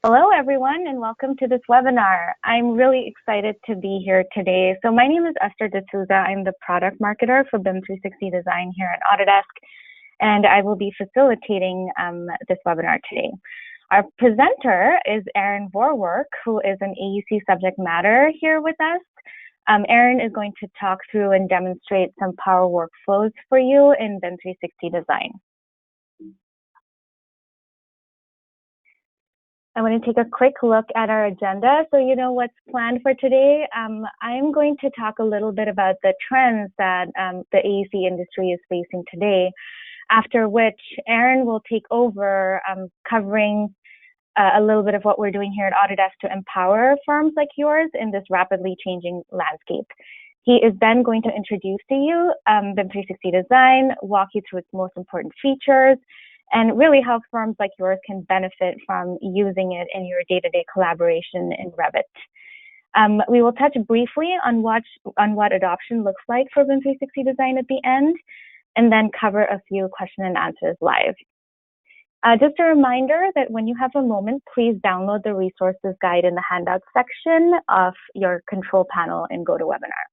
Hello, everyone, and welcome to this webinar. I'm really excited to be here today. So my name is Esther Dsouza. I'm the product marketer for BIM 360 Design here at Autodesk, and I will be facilitating this webinar today. Our presenter is Vorwerk, who is an AEC subject matter here with us. Aaron is going to talk through and demonstrate some power workflows for you in BIM 360 Design. I want to take a quick look at our agenda so you know what's planned for today. I'm going to talk a little bit about the trends that the AEC industry is facing today, after which Aaron will take over covering a little bit of what we're doing here at Autodesk to empower firms like yours in this rapidly changing landscape. He is then going to introduce to you BIM 360 Design, walk you through its most important features, and really how firms like yours can benefit from using it in your day-to-day collaboration in Revit. We will touch briefly on what adoption looks like for BIM 360 Design at the end, and then cover a few question and answers live. Just a reminder that when you have a moment, please download the resources guide in the handout section of your control panel in GoToWebinar.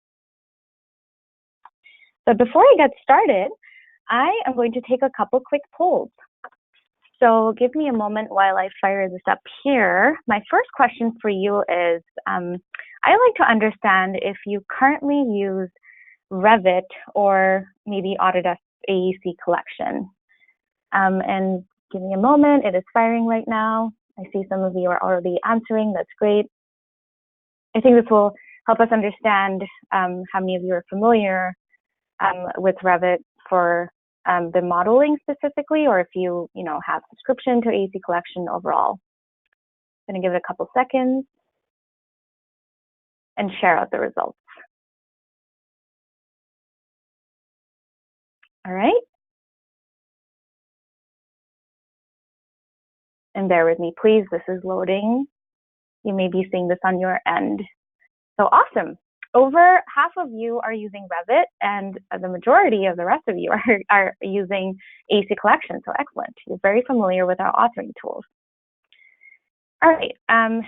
But before I get started, I am going to take a couple quick polls. So give me a moment while I fire this up here. My first question for you is, I'd like to understand if you currently use Revit or maybe Autodesk AEC collection. And give me a moment, it is firing right now. I see some of you are already answering, that's great. I think this will help us understand how many of you are familiar with Revit for the modeling specifically, or if you have subscription to AEC collection overall. I'm going to give it a couple seconds and share out the results. All right. And bear with me, please. This is loading. You may be seeing this on your end. So awesome. Over half of you are using Revit, and the majority of the rest of you are using AEC collection. So excellent. You're very familiar with our authoring tools. All right. And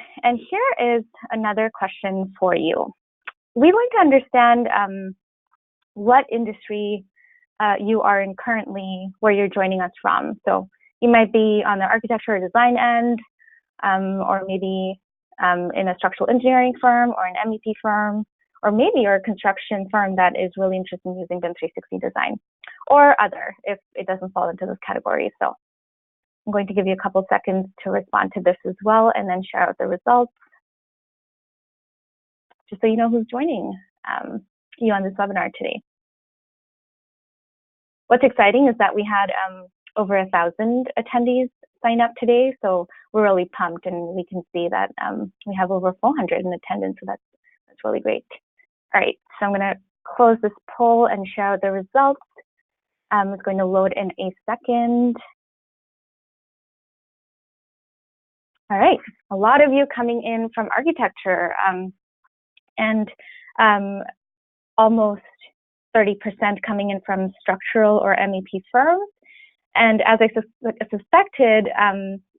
here is another question for you. We'd like to understand what industry you are in currently, where you're joining us from. So you might be on the architecture or design end, or maybe in a structural engineering firm or an MEP firm, or maybe you're a construction firm that is really interested in using BIM 360 Design, or other, if it doesn't fall into those categories. So I'm going to give you a couple seconds to respond to this as well, and then share out the results, just so you know who's joining you on this webinar today. What's exciting is that we had over 1,000 attendees sign up today, so we're really pumped, and we can see that we have over 400 in attendance, so that's really great. All right, so I'm going to close this poll and share out the results. It's going to load in a second. All right, a lot of you coming in from architecture, and almost 30% coming in from structural or MEP firms. And as I suspected,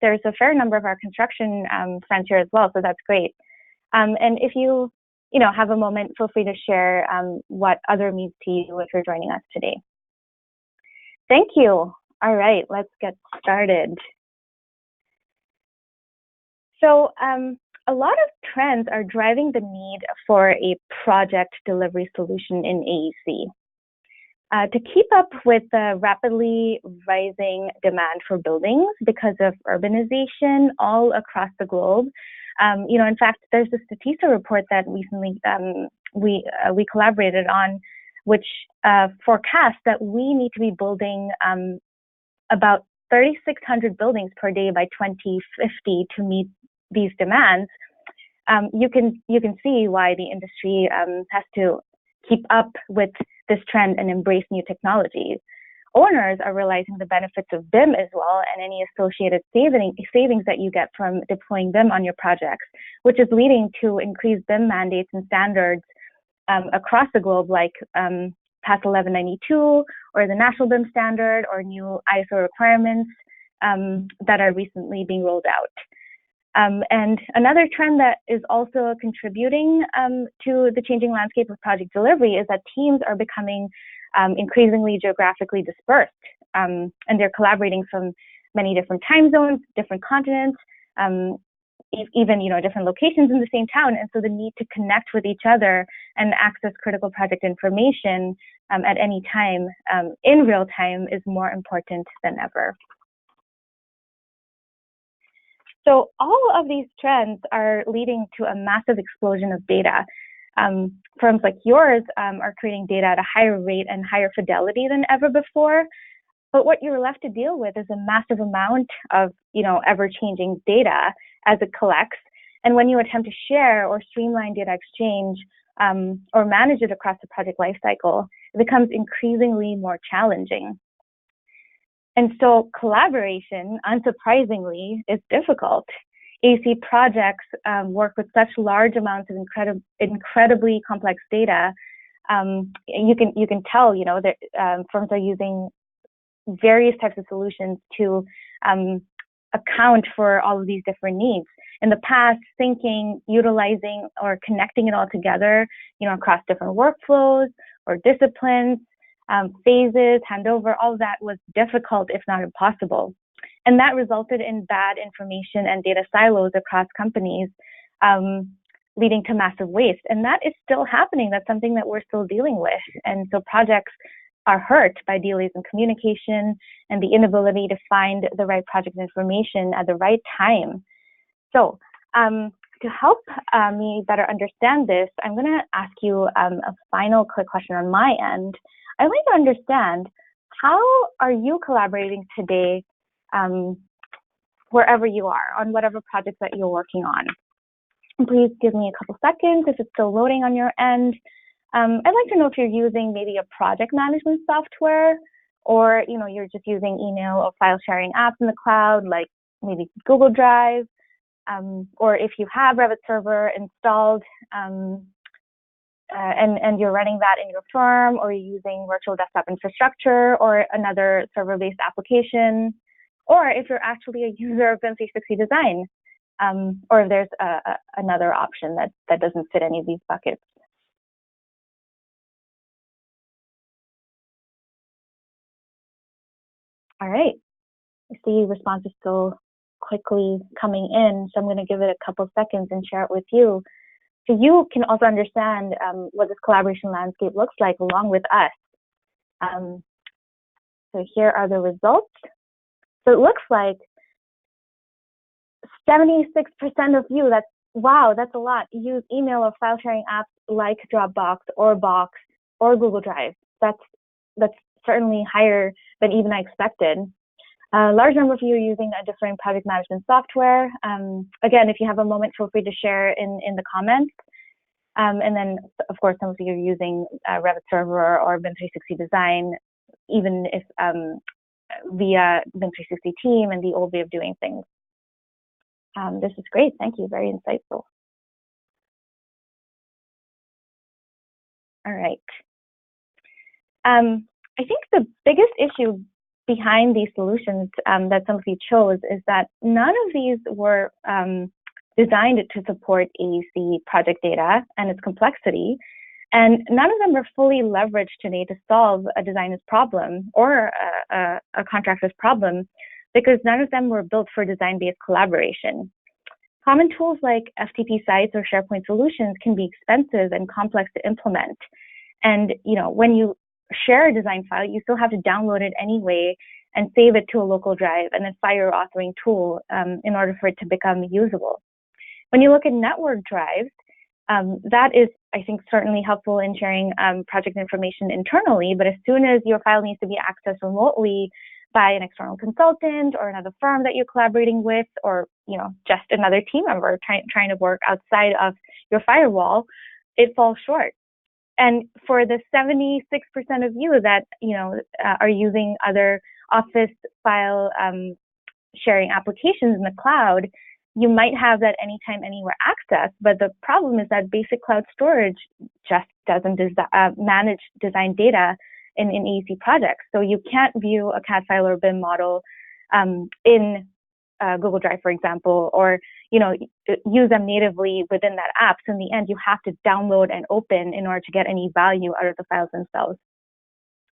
there's a fair number of our construction friends here as well, so that's great. And if you have a moment, feel free to share what other means to you if you're joining us today. Thank you. All right, let's get started. So a lot of trends are driving the need for a project delivery solution in AEC. To keep up with the rapidly rising demand for buildings because of urbanization all across the globe, in fact, there's a Dsouza report that recently we collaborated on, which forecasts that we need to be building about 3,600 buildings per day by 2050 to meet these demands. You can see why the industry has to keep up with this trend and embrace new technologies. Owners are realizing the benefits of BIM as well, and any associated savings that you get from deploying BIM on your projects, which is leading to increased BIM mandates and standards across the globe, like PAS 1192 or the National BIM Standard, or new ISO requirements that are recently being rolled out. And another trend that is also contributing to the changing landscape of project delivery is that teams are becoming increasingly geographically dispersed, and they're collaborating from many different time zones, different continents, even different locations in the same town. And so the need to connect with each other and access critical project information at any time in real time is more important than ever. So all of these trends are leading to a massive explosion of data. Firms like yours are creating data at a higher rate and higher fidelity than ever before. But what you're left to deal with is a massive amount of, ever-changing data as it collects. And when you attempt to share or streamline data exchange or manage it across the project lifecycle, it becomes increasingly more challenging. And so collaboration, unsurprisingly, is difficult. AEC projects work with such large amounts of incredibly complex data. You can tell, that firms are using various types of solutions to account for all of these different needs. In the past, thinking, utilizing, or connecting it all together, across different workflows or disciplines, phases, handover, all of that was difficult, if not impossible. And that resulted in bad information and data silos across companies, leading to massive waste. And that is still happening. That's something that we're still dealing with. And so projects are hurt by delays in communication and the inability to find the right project information at the right time. So to help me better understand this, I'm going to ask you a final quick question on my end. I'd like to understand, how are you collaborating today wherever you are, on whatever projects that you're working on? Please give me a couple seconds if it's still loading on your end. I'd like to know if you're using maybe a project management software, or you're just using email or file sharing apps in the cloud, like maybe Google Drive, or if you have Revit Server installed and you're running that in your firm, or you're using virtual desktop infrastructure or another server-based application, or if you're actually a user of BIM 360 Design, or if there's another option that doesn't fit any of these buckets. All right, I see responses still quickly coming in, so I'm going to give it a couple seconds and share it with you, so you can also understand what this collaboration landscape looks like along with us. So here are the results. So it looks like 76% of you, that's a lot, use email or file sharing apps like Dropbox or Box or Google Drive. That's certainly higher than even I expected. A large number of you are using a different project management software. Again, if you have a moment, feel free to share in the comments. And then, of course, some of you are using Revit Server or BIM 360 Design, even if via BIM 360 Team and the old way of doing things. This is great. Thank you. Very insightful. All right. I think the biggest issue behind these solutions that some of you chose is that none of these were designed to support AEC project data and its complexity, and none of them were fully leveraged today to solve a designer's problem or a contractor's problem, because none of them were built for design-based collaboration. Common tools like FTP sites or SharePoint solutions can be expensive and complex to implement. And when you share a design file, you still have to download it anyway and save it to a local drive and then fire your authoring tool in order for it to become usable. When you look at network drives, that is, I think, certainly helpful in sharing project information internally, but as soon as your file needs to be accessed remotely by an external consultant or another firm that you're collaborating with, or just another team member trying to work outside of your firewall, it falls short. And for the 76% of you that are using other Office file sharing applications in the cloud, you might have that anytime, anywhere access, but the problem is that basic cloud storage just doesn't manage design data in AEC projects. So you can't view a CAD file or BIM model in Google Drive, for example, or use them natively within that app. So in the end, you have to download and open in order to get any value out of the files themselves.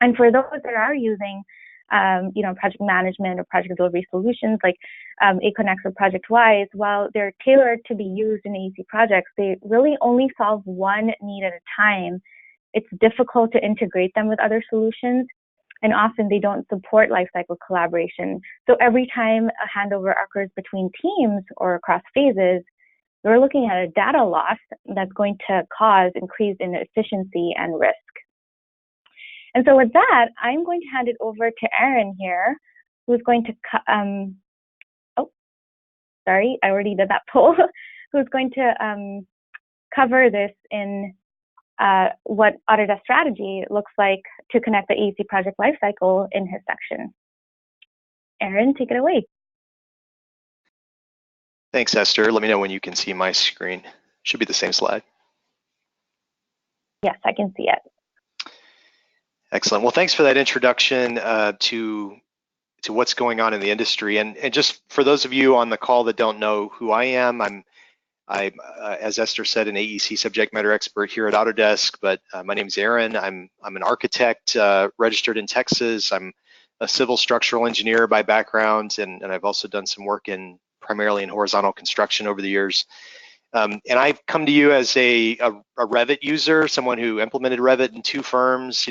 And for those that are using, project management or project delivery solutions like Aconex or ProjectWise, while they're tailored to be used in AEC projects, they really only solve one need at a time. It's difficult to integrate them with other solutions, and often they don't support lifecycle collaboration. So every time a handover occurs between teams or across phases, we're looking at a data loss that's going to cause increased inefficiency and risk. And so with that, I'm going to hand it over to Erin here, who's going to, I already did that poll, who's going to cover this in what Autodesk strategy looks like to connect the AEC project lifecycle in his section. Erin, take it away. Thanks, Esther. Let me know when you can see my screen. Should be the same slide. Yes, I can see it. Excellent. Well, thanks for that introduction to what's going on in the industry. And just for those of you on the call that don't know who I am, I'm as Esther said, an AEC subject matter expert here at Autodesk, but my name is Erin. I'm an architect registered in Texas. I'm a civil structural engineer by background, and I've also done some work primarily in horizontal construction over the years. And I've come to you as a Revit user, someone who implemented Revit in 2 firms,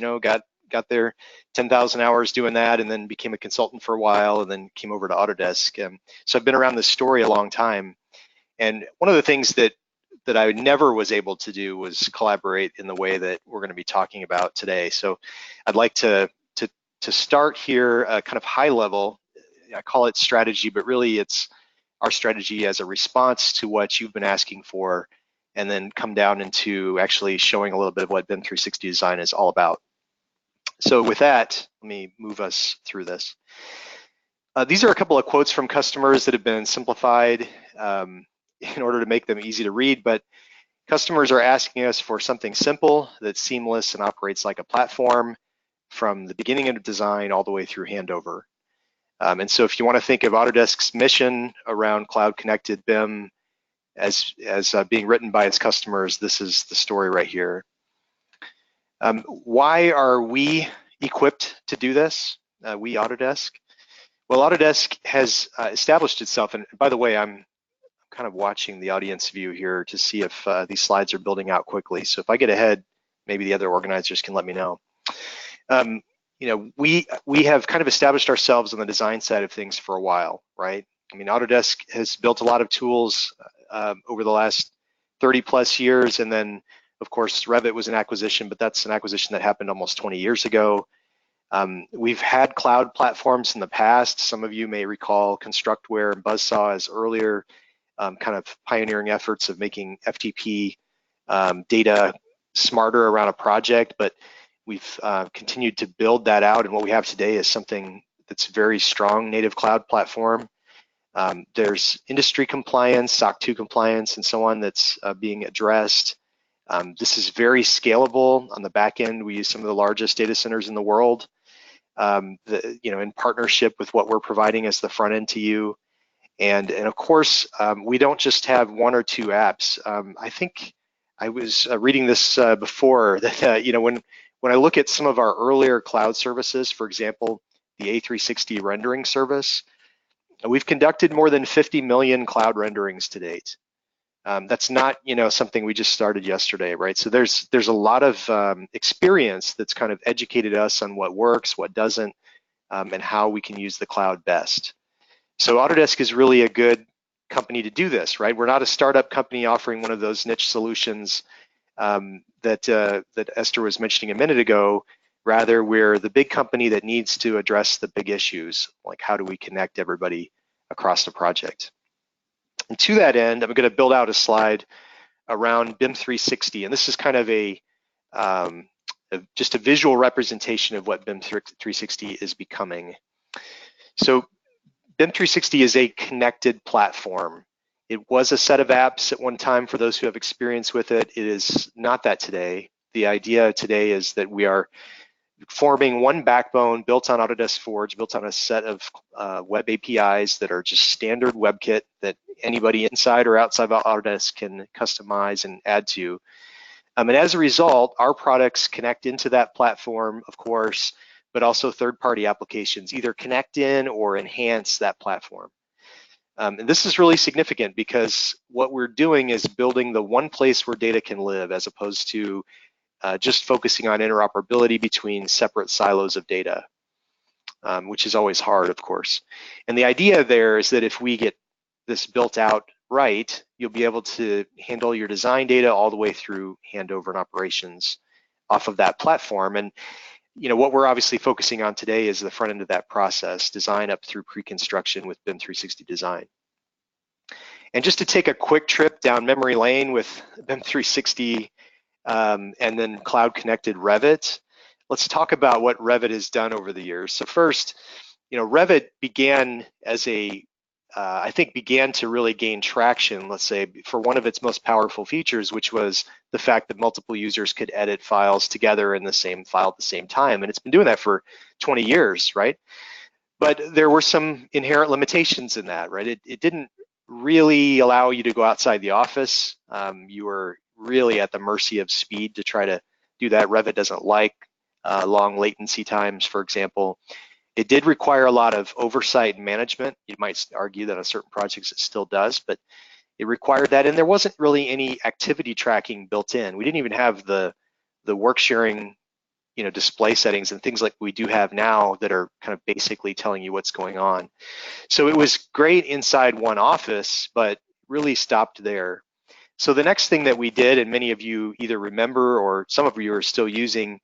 got their 10,000 hours doing that, and then became a consultant for a while, and then came over to Autodesk. So I've been around this story a long time. And one of the things that I never was able to do was collaborate in the way that we're going to be talking about today. So I'd like to start here kind of high level. I call it strategy, but really it's our strategy as a response to what you've been asking for, and then come down into actually showing a little bit of what BIM 360 design is all about. So with that, let me move us through this. These are a couple of quotes from customers that have been simplified in order to make them easy to read, but customers are asking us for something simple that's seamless and operates like a platform from the beginning of design all the way through handover. And so if you want to think of Autodesk's mission around cloud-connected BIM as being written by its customers, this is the story right here. Why are we equipped to do this, we Autodesk? Well, Autodesk has established itself, and by the way, I'm kind of watching the audience view here to see if these slides are building out quickly. So if I get ahead, maybe the other organizers can let me know. We have kind of established ourselves on the design side of things for a while, right? I mean, Autodesk has built a lot of tools over the last 30 plus years, and then of course Revit was an acquisition, but that's an acquisition that happened almost 20 years ago. We've had cloud platforms in the past. Some of you may recall Constructware and Buzzsaw as earlier kind of pioneering efforts of making FTP data smarter around a project, but we've continued to build that out, and what we have today is something that's very strong native cloud platform. There's industry compliance, SOC 2 compliance, and so on that's being addressed. This is very scalable. On the back end, we use some of the largest data centers in the world, in partnership with what we're providing as the front end to you. And of course, we don't just have 1 or 2 apps. I think I was reading this before that when I look at some of our earlier cloud services, for example, the A360 rendering service, we've conducted more than 50 million cloud renderings to date. That's not something we just started yesterday, right? So there's a lot of experience that's kind of educated us on what works, what doesn't, and how we can use the cloud best. So Autodesk is really a good company to do this, right? We're not a startup company offering one of those niche solutions that Esther was mentioning a minute ago. Rather, we're the big company that needs to address the big issues, like how do we connect everybody across the project. And to that end, I'm going to build out a slide around BIM 360, and this is kind of just a visual representation of what BIM 360 is becoming. So BIM 360 is a connected platform. It was a set of apps at one time for those who have experience with it. It is not that today. The idea today is that we are forming one backbone built on Autodesk Forge, built on a set of web APIs that are just standard WebKit that anybody inside or outside of Autodesk can customize and add to. And as a result, our products connect into that platform, of course, but also third-party applications either connect in or enhance that platform. And this is really significant because what we're doing is building the one place where data can live, as opposed to just focusing on interoperability between separate silos of data, which is always hard, of course. And the idea there is that if we get this built out right, you'll be able to handle your design data all the way through handover and operations off of that platform. And what we're obviously focusing on today is the front end of that process, design up through pre-construction with BIM 360 Design. And just to take a quick trip down memory lane with BIM 360 and then cloud connected Revit, let's talk about what Revit has done over the years. So first, Revit began as I think began to really gain traction, let's say, for one of its most powerful features, which was the fact that multiple users could edit files together in the same file at the same time. And it's been doing that for 20 years, right? But there were some inherent limitations in that, right? It didn't really allow you to go outside the office. You were really at the mercy of speed to try to do that. Revit doesn't like long latency times, for example. It did require a lot of oversight and management. You might argue that on certain projects it still does, but it required that. And there wasn't really any activity tracking built in. We didn't even have the work sharing, display settings and things like we do have now that are kind of basically telling you what's going on. So it was great inside one office, but really stopped there. So the next thing that we did, and many of you either remember or some of you are still using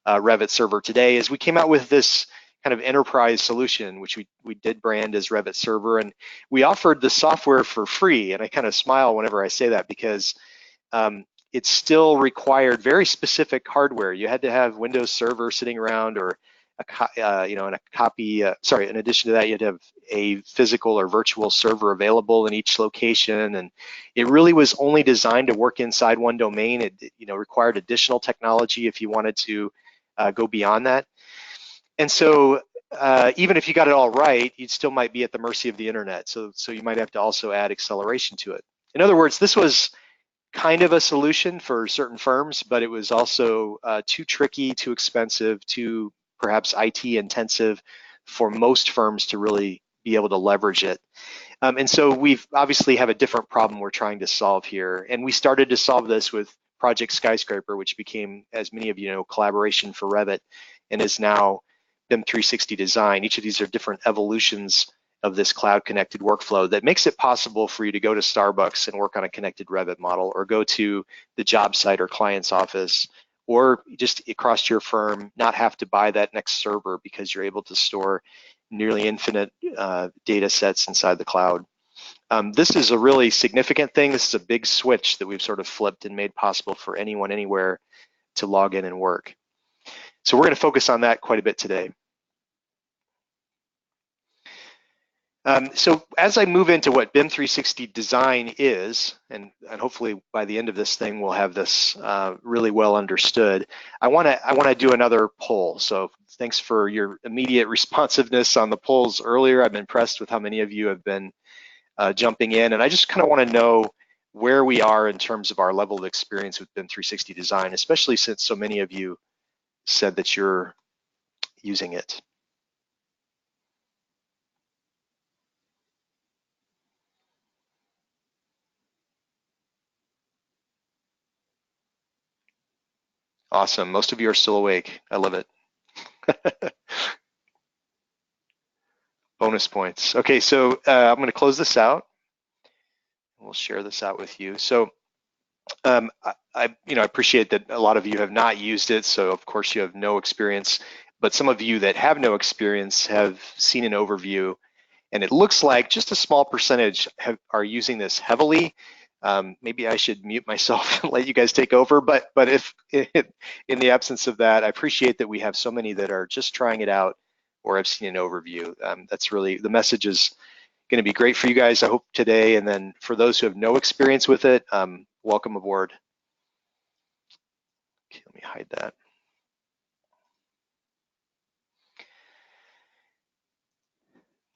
Revit Server today, is we came out with this kind of enterprise solution, which we did brand as Revit Server, and we offered the software for free. And I kind of smile whenever I say that because it still required very specific hardware. You had to have Windows Server sitting around, or in addition to that, you had to have a physical or virtual server available in each location, and it really was only designed to work inside one domain. It required additional technology if you wanted to go beyond that. And so even if you got it all right, you still might be at the mercy of the internet. So you might have to also add acceleration to it. In other words, this was kind of a solution for certain firms, but it was also too tricky, too expensive, too perhaps IT intensive for most firms to really be able to leverage it. And so we've obviously have a different problem we're trying to solve here. And we started to solve this with Project Skyscraper, which became, as many of you know, collaboration for Revit, and is now BIM 360 Design. Each of these are different evolutions of this cloud connected workflow that makes it possible for you to go to Starbucks and work on a connected Revit model, or go to the job site or client's office, or just across your firm, not have to buy that next server because you're able to store nearly infinite data sets inside the cloud. This is a really significant thing. This is a big switch that we've sort of flipped and made possible for anyone, anywhere to log in and work. So we're going to focus on that quite a bit today. So as I move into what BIM 360 Design is, and hopefully by the end of this thing we'll have this really well understood, I want to do another poll. So thanks for your immediate responsiveness on the polls earlier. I'm impressed with how many of you have been jumping in, and I just kind of want to know where we are in terms of our level of experience with BIM 360 Design, especially since so many of you said that you're using it. Awesome, most of you are still awake. I love it. Bonus points. Okay, so I'm going to close this out. We'll share this out with you. So I appreciate that a lot of you have not used it, so of course you have no experience, but some of you that have no experience have seen an overview, and it looks like just a small percentage are using this heavily. Maybe I should mute myself and let you guys take over, but if in the absence of that, I appreciate that we have so many that are just trying it out or have seen an overview. That's really, the message is going to be great for you guys, I hope, today. And then for those who have no experience with it, welcome aboard. Okay, let me hide that.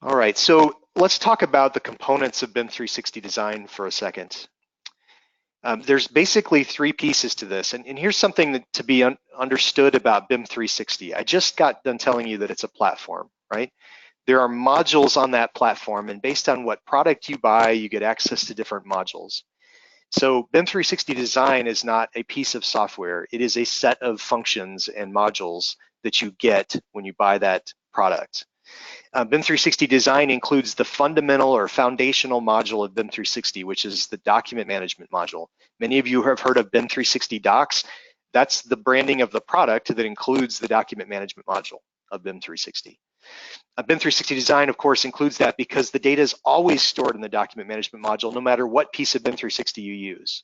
All right, so let's talk about the components of BIM 360 design for a second. There's basically three pieces to this, and here's something that, to be understood about BIM 360. I just got done telling you that it's a platform, right? There are modules on that platform, and based on what product you buy, you get access to different modules. So BIM 360 design is not a piece of software. It is a set of functions and modules that you get when you buy that product. BIM 360 design includes the fundamental or foundational module of BIM 360, which is the document management module. Many of you have heard of BIM 360 Docs. That's the branding of the product that includes the document management module of BIM 360. BIM 360 design, of course, includes that because the data is always stored in the document management module, no matter what piece of BIM 360 you use.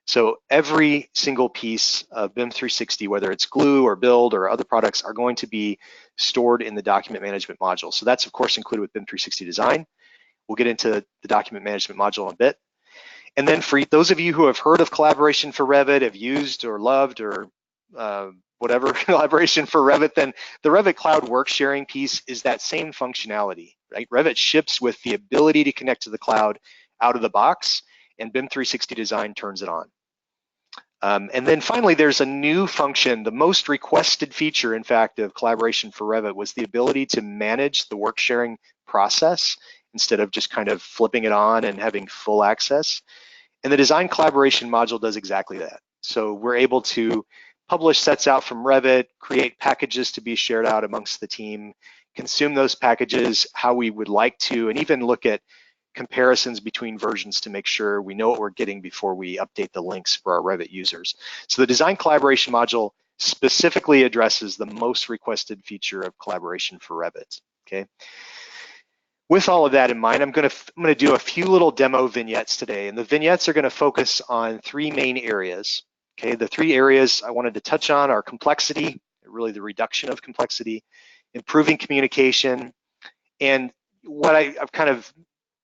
So every single piece of BIM 360, whether it's glue or build or other products, are going to be stored in the document management module. So that's, of course, included with BIM 360 design. We'll get into the document management module in a bit. And then for those of you who have heard of collaboration for Revit, have used or loved or whatever collaboration for Revit, then the Revit Cloud work sharing piece is that same functionality, right? Revit ships with the ability to connect to the cloud out of the box, and BIM 360 design turns it on. And then finally, there's a new function. The most requested feature, in fact, of collaboration for Revit was the ability to manage the work sharing process instead of just kind of flipping it on and having full access. And the design collaboration module does exactly that. So we're able to publish sets out from Revit, create packages to be shared out amongst the team, consume those packages how we would like to, and even look at comparisons between versions to make sure we know what we're getting before we update the links for our Revit users. So the design collaboration module specifically addresses the most requested feature of collaboration for Revit, okay? With all of that in mind, I'm gonna do a few little demo vignettes today, and the vignettes are gonna focus on three main areas, okay? The three areas I wanted to touch on are complexity, really the reduction of complexity, improving communication, and what I've kind of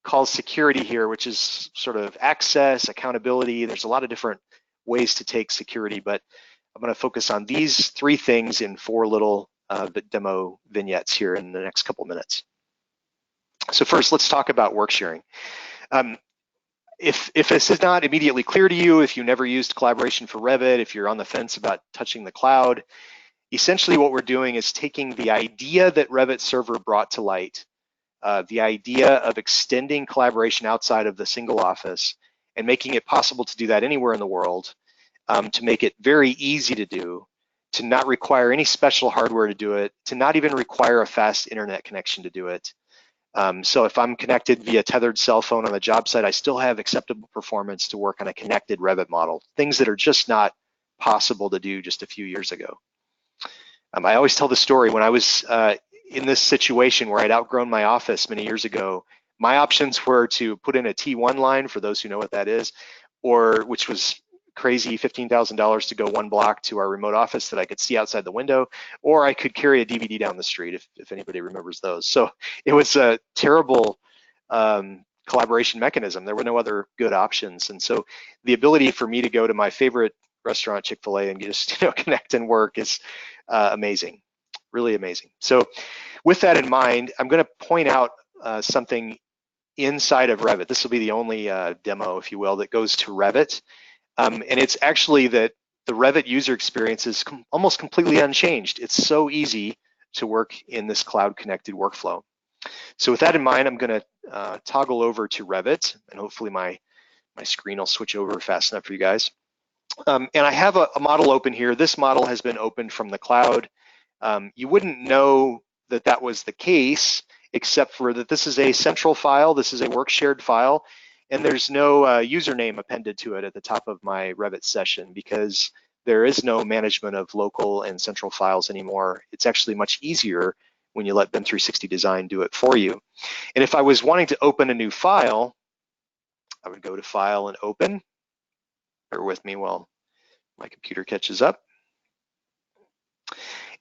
called security here, which is sort of access, accountability. There's a lot of different ways to take security, but I'm going to focus on these three things in four little demo vignettes here in the next couple minutes. So first, let's talk about work sharing. If this is not immediately clear to you, if you never used collaboration for Revit, if you're on the fence about touching the cloud, essentially what we're doing is taking the idea that Revit Server brought to light, the idea of extending collaboration outside of the single office and making it possible to do that anywhere in the world, to make it very easy to do, to not require any special hardware to do it, to not even require a fast internet connection to do it. So if I'm connected via tethered cell phone on the job site, I still have acceptable performance to work on a connected Revit model, things that are just not possible to do just a few years ago. I always tell the story when I was in this situation where I'd outgrown my office many years ago. My options were to put in a T1 line, for those who know what that is, or which was crazy, $15,000 to go one block to our remote office that I could see outside the window, or I could carry a DVD down the street, if anybody remembers those. So it was a terrible collaboration mechanism. There were no other good options. And so the ability for me to go to my favorite restaurant, Chick-fil-A, and just connect and work is amazing, really amazing. So with that in mind, I'm going to point out something inside of Revit. This will be the only demo, if you will, that goes to Revit. And it's actually that the Revit user experience is almost completely unchanged. It's so easy to work in this cloud-connected workflow. So with that in mind, I'm going to toggle over to Revit, and hopefully my screen will switch over fast enough for you guys. And I have a model open here. This model has been opened from the cloud. You wouldn't know that that was the case, except for that this is a central file. This is a work shared file, and there's no username appended to it at the top of my Revit session because there is no management of local and central files anymore. It's actually much easier when you let BIM 360 Design do it for you. And if I was wanting to open a new file, I would go to File and Open. Bear with me while my computer catches up.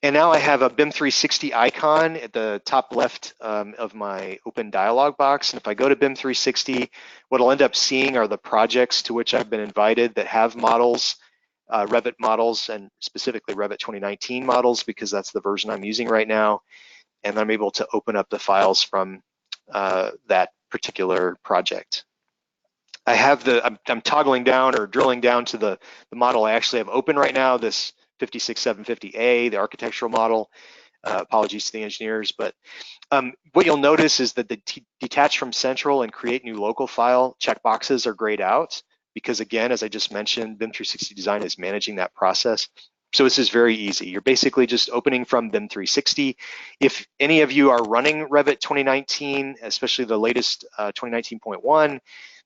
And now I have a BIM 360 icon at the top left of my open dialog box. And if I go to BIM 360, what I'll end up seeing are the projects to which I've been invited that have models, Revit models, and specifically Revit 2019 models, because that's the version I'm using right now. And I'm able to open up the files from that particular project. I have I'm toggling down or drilling down to the model I actually have open right now, this 56750A, the architectural model. Apologies to the engineers, but what you'll notice is that the detach from central and create new local file checkboxes are grayed out because, again, as I just mentioned, BIM 360 Design is managing that process. So this is very easy. You're basically just opening from BIM 360. If any of you are running Revit 2019, especially the latest 2019.1,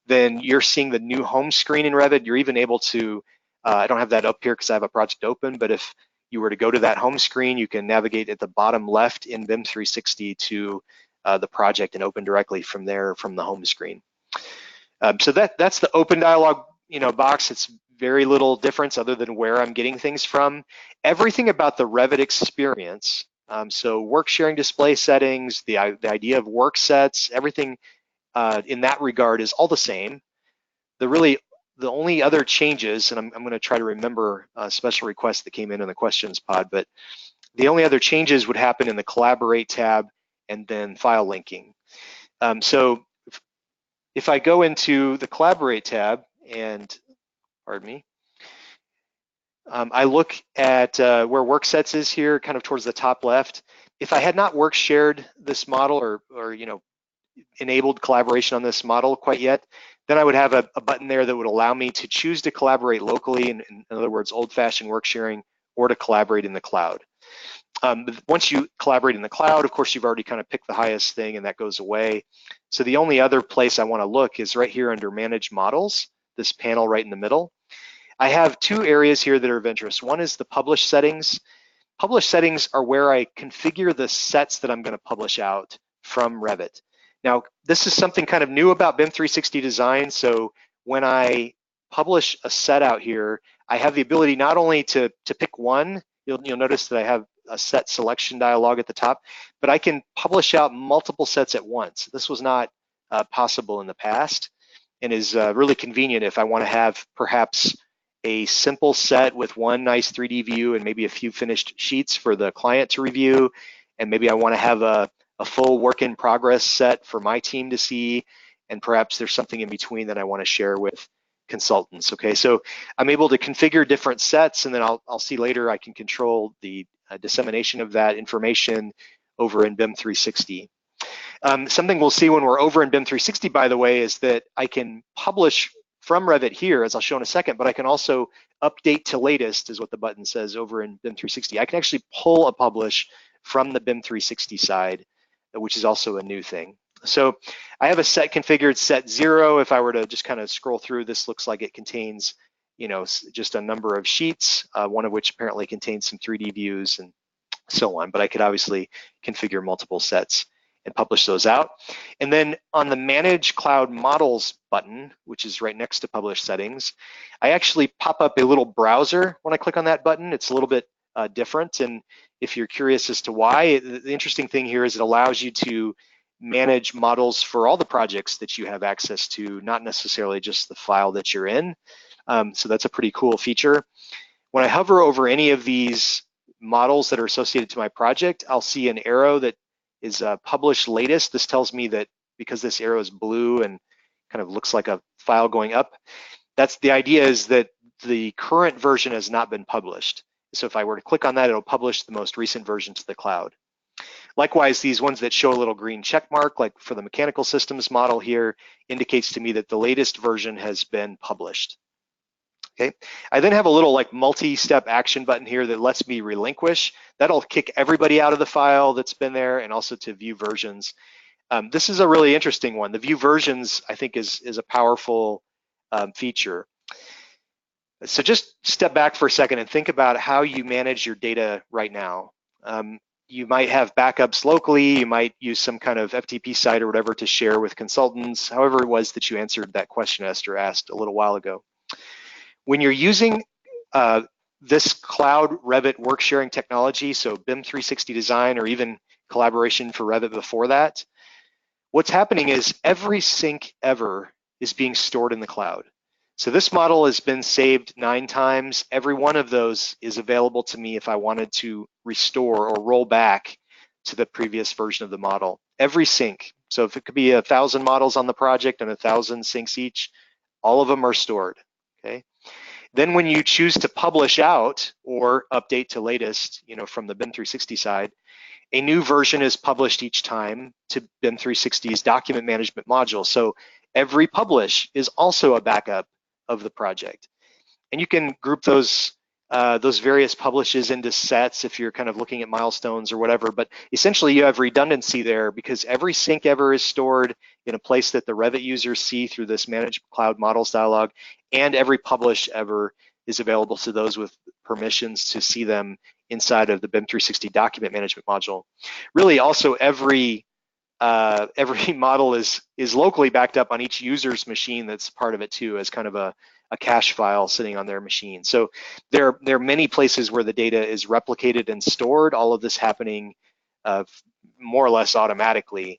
then you're seeing the new home screen in Revit. You're even able to, I don't have that up here because I have a project open, but if you were to go to that home screen, you can navigate at the bottom left in BIM 360 to the project and open directly from there from the home screen. So that's the open dialog box. It's very little difference other than where I'm getting things from. Everything about the Revit experience, so work sharing display settings, the idea of work sets, everything in that regard is all the same. The only other changes, and I'm going to try to remember a special request that came in the questions pod, but the only other changes would happen in the Collaborate tab and then file linking. So if I go into the Collaborate tab and, pardon me, I look at where work sets is here, kind of towards the top left. If I had not work shared this model or enabled collaboration on this model quite yet, then I would have a button there that would allow me to choose to collaborate locally, in other words, old-fashioned work sharing, or to collaborate in the cloud. Once you collaborate in the cloud, of course, you've already kind of picked the highest thing and that goes away. So the only other place I want to look is right here under Manage Models, this panel right in the middle. I have two areas here that are of interest. One is the Publish settings. Publish settings are where I configure the sets that I'm going to publish out from Revit. Now, this is something kind of new about BIM 360 Design. So when I publish a set out here, I have the ability not only to pick one, you'll notice that I have a set selection dialog at the top, but I can publish out multiple sets at once. This was not possible in the past and is really convenient if I want to have perhaps a simple set with one nice 3D view and maybe a few finished sheets for the client to review. And maybe I want to have a full work in progress set for my team to see. And perhaps there's something in between that I want to share with consultants. Okay, so I'm able to configure different sets, and then I'll see later I can control the dissemination of that information over in BIM 360. Something we'll see when we're over in BIM 360, by the way, is that I can publish from Revit here, as I'll show in a second, but I can also update to latest, is what the button says over in BIM 360. I can actually pull a publish from the BIM 360 side, which is also a new thing. So I have a set configured, set 0. If I were to just kind of scroll through, this looks like it contains, just a number of sheets, one of which apparently contains some 3D views and so on, but I could obviously configure multiple sets and publish those out. And then on the Manage Cloud Models button, which is right next to Publish Settings, I actually pop up a little browser when I click on that button. It's a little bit different, and if you're curious as to why, the interesting thing here is it allows you to manage models for all the projects that you have access to, not necessarily just the file that you're in. So that's a pretty cool feature. When I hover over any of these models that are associated to my project, I'll see an arrow that is published latest. This tells me that because this arrow is blue and kind of looks like a file going up, that's the idea, is that the current version has not been published. So if I were to click on that, it'll publish the most recent version to the cloud. Likewise, these ones that show a little green check mark, like for the mechanical systems model here, indicates to me that the latest version has been published. Okay, I then have a little like multi-step action button here that lets me relinquish. That'll kick everybody out of the file that's been there, and also to view versions. This is a really interesting one. The view versions, I think, is a powerful feature. So just step back for a second and think about how you manage your data right now. You might have backups locally, you might use some kind of FTP site or whatever to share with consultants, however it was that you answered that question Esther asked a little while ago. When you're using this cloud Revit work sharing technology, so BIM 360 Design or even collaboration for Revit before that, what's happening is every sync ever is being stored in the cloud. So this model has been saved 9 times. Every one of those is available to me if I wanted to restore or roll back to the previous version of the model. Every sync. So if it could be 1,000 models on the project and 1,000 sinks each, all of them are stored, okay? Then when you choose to publish out or update to latest, from the BIM 360 side, a new version is published each time to BIM 360's document management module. So every publish is also a backup of the project. And you can group those various publishes into sets if you're kind of looking at milestones or whatever, but essentially you have redundancy there because every sync ever is stored in a place that the Revit users see through this Manage Cloud Models dialog, and every publish ever is available to those with permissions to see them inside of the BIM 360 document management module. Really also every model is locally backed up on each user's machine that's part of it too, as kind of a cache file sitting on their machine. So there are many places where the data is replicated and stored, all of this happening more or less automatically.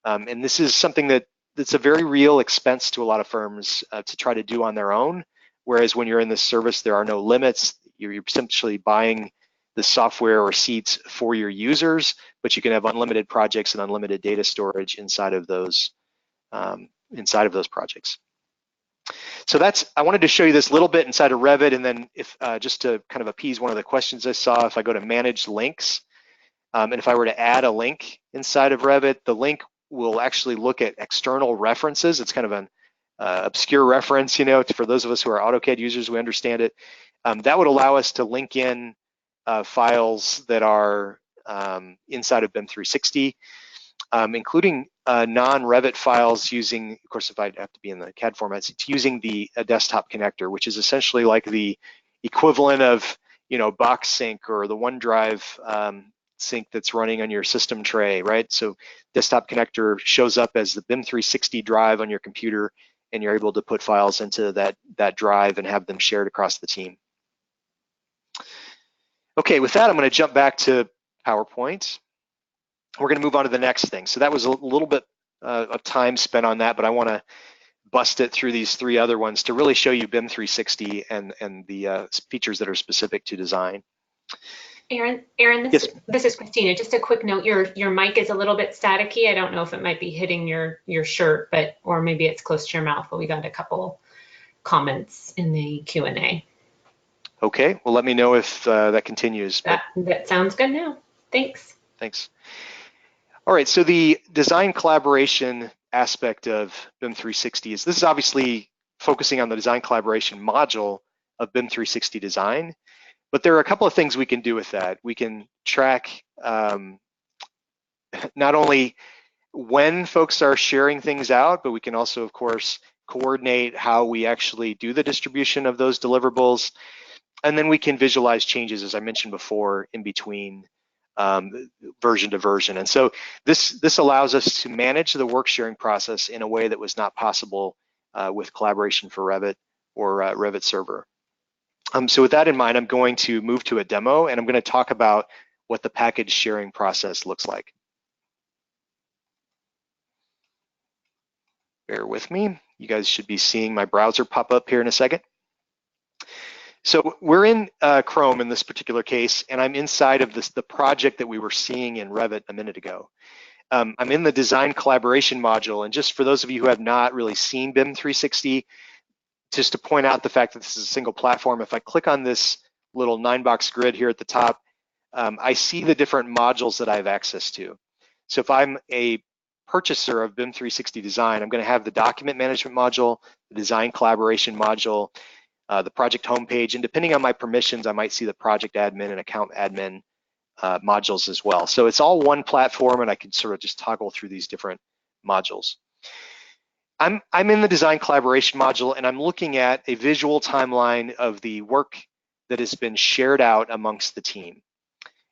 And this is something that's a very real expense to a lot of firms to try to do on their own, whereas when you're in this service, there are no limits. You're essentially buying the software or seats for your users, but you can have unlimited projects and unlimited data storage inside of those projects. So I wanted to show you this little bit inside of Revit, and then if just to kind of appease one of the questions I saw, if I go to Manage Links, and if I were to add a link inside of Revit, the link will actually look at external references. It's kind of an obscure reference, for those of us who are AutoCAD users, we understand it. That would allow us to link in files that are inside of BIM 360, including non-Revit files using, of course, if I have to be in the CAD formats, it's using the desktop connector, which is essentially like the equivalent of, Box Sync or the OneDrive sync that's running on your system tray, right? So desktop connector shows up as the BIM 360 drive on your computer, and you're able to put files into that drive and have them shared across the team. Okay, with that, I'm going to jump back to PowerPoint. We're going to move on to the next thing. So that was a little bit of time spent on that, but I want to bust it through these three other ones to really show you BIM 360 and the features that are specific to design. Aaron, Yes. this is Christina. Just a quick note, your mic is a little bit staticky. I don't know if it might be hitting your shirt, or maybe it's close to your mouth, but we got a couple comments in the Q&A. Okay, well, let me know if that continues. That sounds good now. Thanks. Thanks. All right, so the design collaboration aspect of BIM 360 this is obviously focusing on the design collaboration module of BIM 360 design, but there are a couple of things we can do with that. We can track not only when folks are sharing things out, but we can also, of course, coordinate how we actually do the distribution of those deliverables. And then we can visualize changes, as I mentioned before, in between version to version. And so this allows us to manage the work sharing process in a way that was not possible with collaboration for Revit or Revit Server. So with that in mind, I'm going to move to a demo, and I'm going to talk about what the package sharing process looks like. Bear with me. You guys should be seeing my browser pop up here in a second. So we're in Chrome in this particular case, and I'm inside of the project that we were seeing in Revit a minute ago. I'm in the design collaboration module, and just for those of you who have not really seen BIM 360, just to point out the fact that this is a single platform, if I click on this little 9-box grid here at the top, I see the different modules that I have access to. So if I'm a purchaser of BIM 360 design, I'm going to have the document management module, the design collaboration module, the project homepage, and depending on my permissions, I might see the project admin and account admin modules as well. So it's all one platform, and I can sort of just toggle through these different modules. I'm in the design collaboration module, and I'm looking at a visual timeline of the work that has been shared out amongst the team.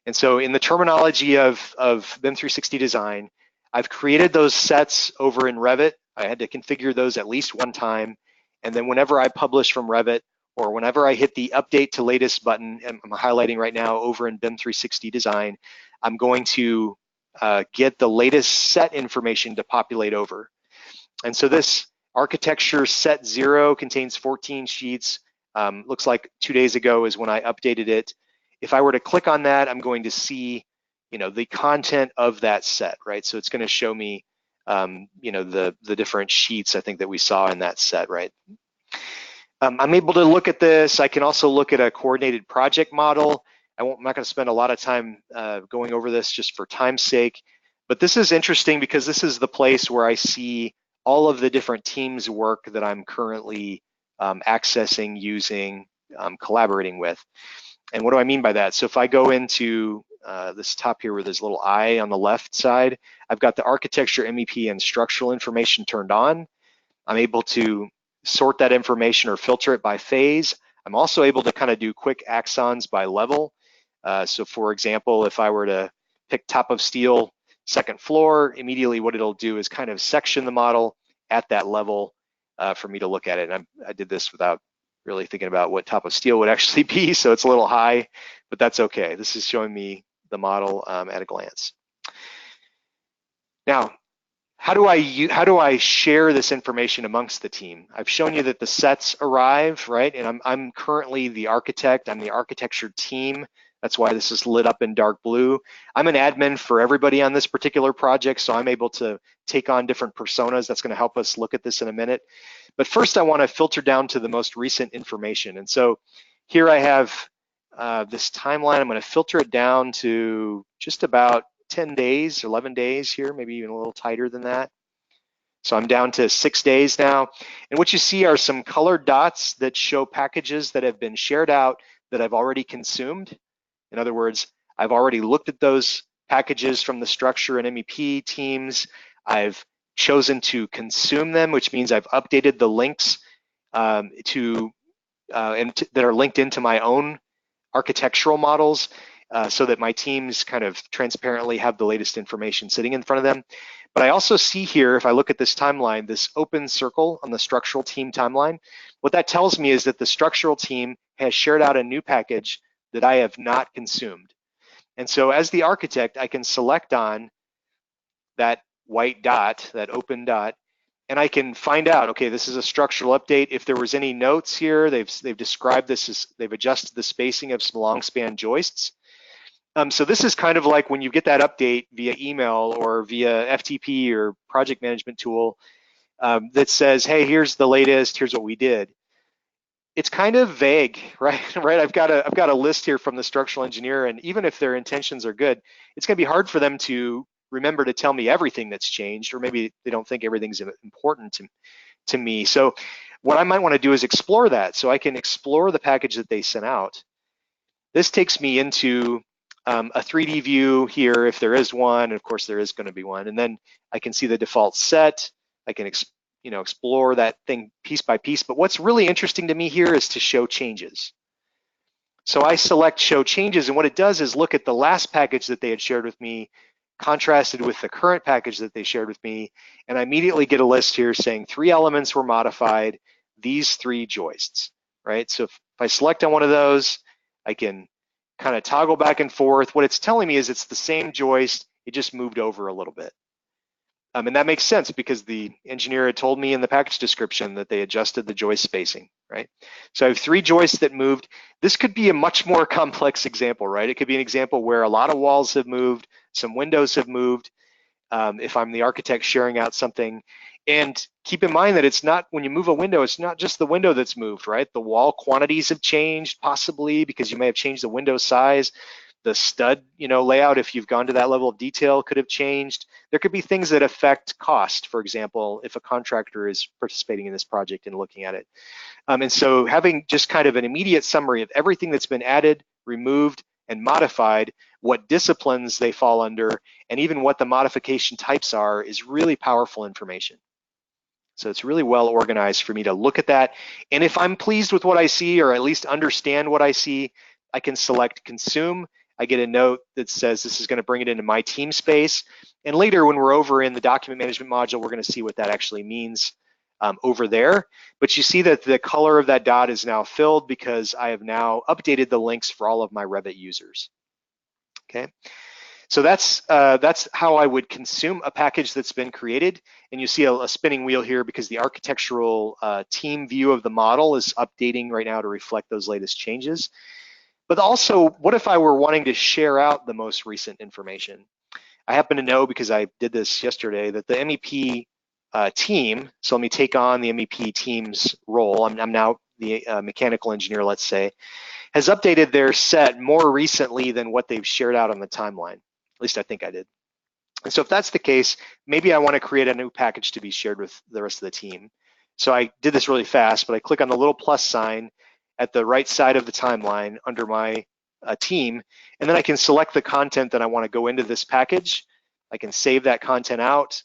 And so in the terminology of BIM 360 design, I've created those sets over in Revit. I had to configure those at least one time. And then whenever I publish from Revit, or whenever I hit the update to latest button, and I'm highlighting right now over in BIM 360 design, I'm going to get the latest set information to populate over. And so this architecture set 0 contains 14 sheets. Looks like 2 days ago is when I updated it. If I were to click on that, I'm going to see, the content of that set, right? So it's going to show me you know, the different sheets I think that we saw in that set, right? I'm able to look at this. I can also look at a coordinated project model. I'm not going to spend a lot of time going over this just for time's sake, but this is interesting because this is the place where I see all of the different teams work that I'm currently accessing, using, collaborating with. And what do I mean by that? So if I go into this top here where there's a little eye on the left side, I've got the architecture, MEP, and structural information turned on. I'm able to sort that information or filter it by phase. I'm also able to kind of do quick axons by level. So for example, if I were to pick top of steel, second floor, immediately what it'll do is kind of section the model at that level for me to look at it. And I did this without really thinking about what top of steel would actually be, so it's a little high, but that's okay. This is showing me the model at a glance. Now, how do I share this information amongst the team? I've shown you that the sets arrive, right? And I'm currently the architect. I'm the architecture team. That's why this is lit up in dark blue. I'm an admin for everybody on this particular project, so I'm able to take on different personas. That's going to help us look at this in a minute. But first, I want to filter down to the most recent information. And so here I have this timeline. I'm going to filter it down to just about 10 days, 11 days here, maybe even a little tighter than that. So I'm down to 6 days now. And what you see are some colored dots that show packages that have been shared out that I've already consumed. In other words, I've already looked at those packages from the structure and MEP teams. I've chosen to consume them, which means I've updated the links that are linked into my own architectural models so that my teams kind of transparently have the latest information sitting in front of them. But I also see here, if I look at this timeline, this open circle on the structural team timeline. What that tells me is that the structural team has shared out a new package that I have not consumed. And so as the architect, I can select on that white dot, that open dot, and I can find out, okay, this is a structural update. If there was any notes here, they've described this as they've adjusted the spacing of some long span joists. So this is kind of like when you get that update via email or via FTP or project management tool that says, hey, here's the latest, here's what we did. It's kind of vague, right? I've got a list here from the structural engineer, and even if their intentions are good, it's going to be hard for them to remember to tell me everything that's changed, or maybe they don't think everything's important to me. So what I might want to do is explore that. So I can explore the package that they sent out. This takes me into a 3D view here, if there is one, and of course there is going to be one, and then I can see the default set. I can explore that thing piece by piece. But what's really interesting to me here is to show changes. So I select show changes, and what it does is look at the last package that they had shared with me, contrasted with the current package that they shared with me, and I immediately get a list here saying 3 elements were modified, these 3 joists, right? So if I select on one of those, I can kind of toggle back and forth. What it's telling me is it's the same joist, it just moved over a little bit. And that makes sense because the engineer had told me in the package description that they adjusted the joist spacing, right? So I have 3 joists that moved. This could be a much more complex example, right? It could be an example where a lot of walls have moved, some windows have moved, if I'm the architect sharing out something. And keep in mind that it's not, when you move a window, it's not just the window that's moved, right? The wall quantities have changed, possibly because you may have changed the window size. The stud, layout, if you've gone to that level of detail, could have changed. There could be things that affect cost, for example, if a contractor is participating in this project and looking at it. And so having just kind of an immediate summary of everything that's been added, removed, and modified, what disciplines they fall under, and even what the modification types are is really powerful information. So it's really well organized for me to look at that. And if I'm pleased with what I see, or at least understand what I see, I can select consume. I get a note that says this is going to bring it into my team space. And later when we're over in the document management module, we're going to see what that actually means over there. But you see that the color of that dot is now filled because I have now updated the links for all of my Revit users. Okay, so that's how I would consume a package that's been created. And you see a spinning wheel here because the architectural team view of the model is updating right now to reflect those latest changes. But also, what if I were wanting to share out the most recent information? I happen to know, because I did this yesterday, that the MEP team, so let me take on the MEP team's role. I'm now the mechanical engineer, let's say, has updated their set more recently than what they've shared out on the timeline. At least I think I did. And so if that's the case, maybe I want to create a new package to be shared with the rest of the team. So I did this really fast, but I click on the little plus sign at the right side of the timeline under my team, and then I can select the content that I want to go into this package. I can save that content out.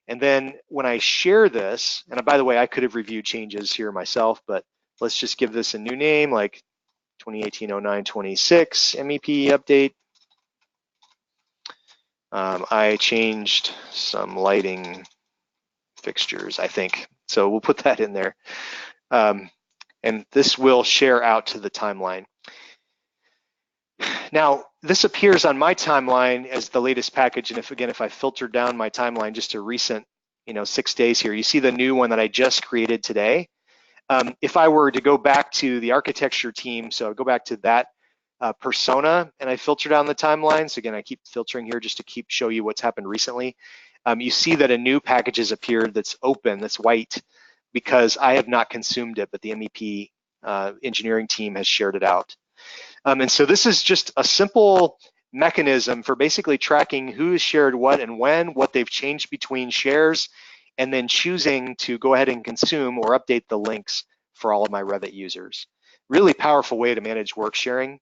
And then when I share this, and by the way, I could have reviewed changes here myself, but let's just give this a new name, like 2018-09-26 MEP update. I changed some lighting fixtures, I think. So we'll put that in there. And this will share out to the timeline. Now, this appears on my timeline as the latest package. And if I filter down my timeline just to recent, 6 days here, you see the new one that I just created today. If I were to go back to the architecture team, so go back to that persona, and I filter down the timeline. So again, I keep filtering here just to show you what's happened recently. You see that a new package has appeared that's open, that's white, because I have not consumed it, but the MEP engineering team has shared it out. And so this is just a simple mechanism for basically tracking who has shared what and when, what they've changed between shares, and then choosing to go ahead and consume or update the links for all of my Revit users. Really powerful way to manage work sharing.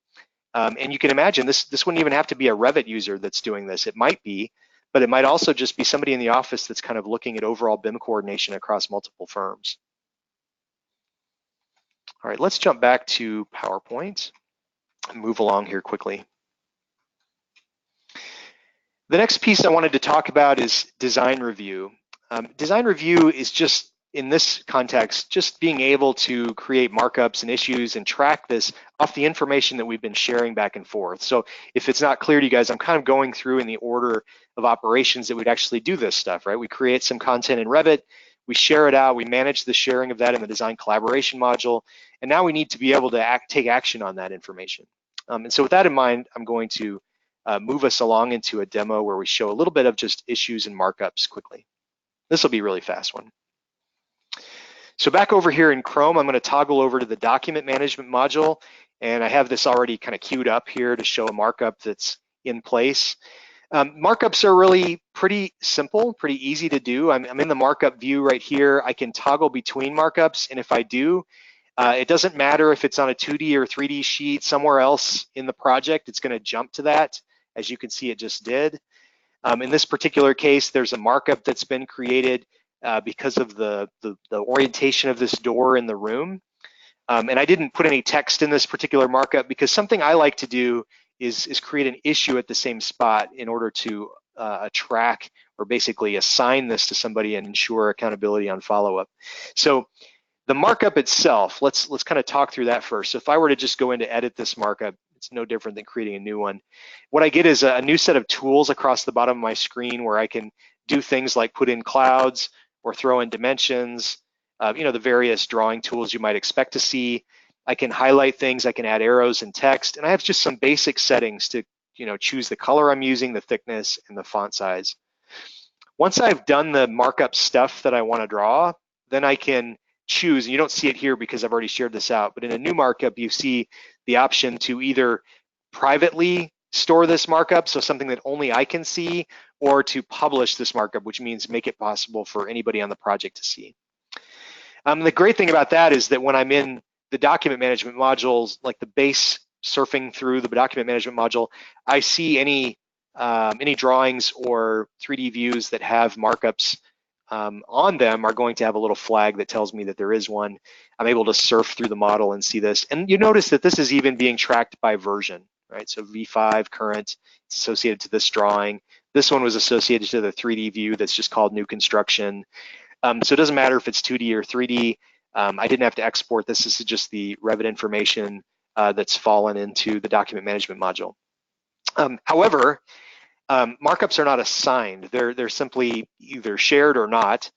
And you can imagine this wouldn't even have to be a Revit user that's doing this. It might be, but it might also just be somebody in the office that's kind of looking at overall BIM coordination across multiple firms. All right, let's jump back to PowerPoint and move along here quickly. The next piece I wanted to talk about is design review. Design review is just, in this context, just being able to create markups and issues and track this off the information that we've been sharing back and forth. So if it's not clear to you guys, I'm kind of going through in the order of operations that we'd actually do this stuff, right? We create some content in Revit, we share it out, we manage the sharing of that in the design collaboration module, and now we need to be able to take action on that information. And so with that in mind, I'm going to move us along into a demo where we show a little bit of just issues and markups quickly. This will be a really fast one. So back over here in Chrome, I'm going to toggle over to the document management module, and I have this already kind of queued up here to show a markup that's in place. Markups are really pretty simple, pretty easy to do. I'm in the markup view right here. I can toggle between markups, and if I do, it doesn't matter if it's on a 2D or 3D sheet somewhere else in the project, it's going to jump to that. As you can see, it just did. In this particular case, there's a markup that's been created because of the orientation of this door in the room. And I didn't put any text in this particular markup because something I like to do is create an issue at the same spot in order to track or basically assign this to somebody and ensure accountability on follow-up. So the markup itself, let's kind of talk through that first. So if I were to just go in to edit this markup, it's no different than creating a new one. What I get is a new set of tools across the bottom of my screen where I can do things like put in clouds or throw in dimensions, the various drawing tools you might expect to see. I can highlight things, I can add arrows and text, and I have just some basic settings to choose the color I'm using, the thickness, and the font size. Once I've done the markup stuff that I want to draw, then I can choose, and you don't see it here because I've already shared this out, but in a new markup, you see the option to either privately store this markup, so something that only I can see, or to publish this markup, which means make it possible for anybody on the project to see. The great thing about that is that when I'm in the document management modules, like the base surfing through the document management module, I see any drawings or 3D views that have markups on them are going to have a little flag that tells me that there is one. I'm able to surf through the model and see this. And you notice that this is even being tracked by version, right? So V5 current, it's associated to this drawing. This one was associated to the 3D view that's just called new construction. So it doesn't matter if it's 2D or 3D. I didn't have to export this. This is just the Revit information that's fallen into the document management module. However, markups are not assigned. They're simply either shared or not.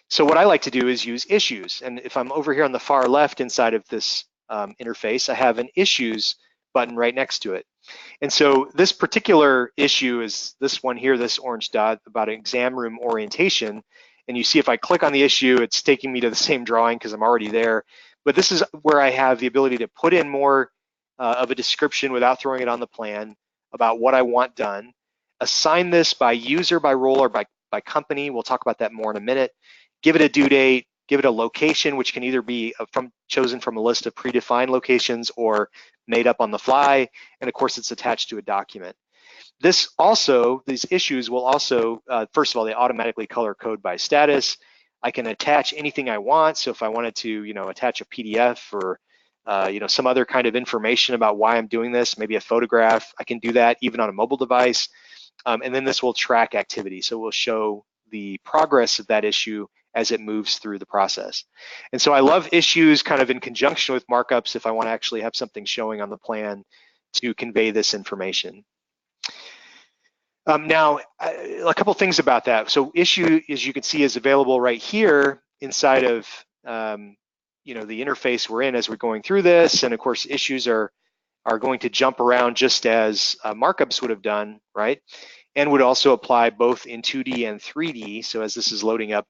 So what I like to do is use issues. And if I'm over here on the far left inside of this interface, I have an issues button right next to it. And so this particular issue is this one here, this orange dot, about exam room orientation. And you see if I click on the issue, it's taking me to the same drawing because I'm already there. But this is where I have the ability to put in more of a description without throwing it on the plan about what I want done. Assign this by user, by role, or by company. We'll talk about that more in a minute. Give it a due date, give it a location, which can either be chosen from a list of predefined locations or made up on the fly. And of course, it's attached to a document. This also, these issues will also, first of all, they automatically color code by status. I can attach anything I want. So if I wanted to, attach a PDF or, some other kind of information about why I'm doing this, maybe a photograph, I can do that even on a mobile device. And then this will track activity. So we'll show the progress of that issue as it moves through the process. And so I love issues kind of in conjunction with markups if I want to actually have something showing on the plan to convey this information. Now, a couple things about that. So issue, as you can see, is available right here inside of the interface we're in as we're going through this. And of course, issues are going to jump around just as markups would have done, right? And would also apply both in 2D and 3D. So as this is loading up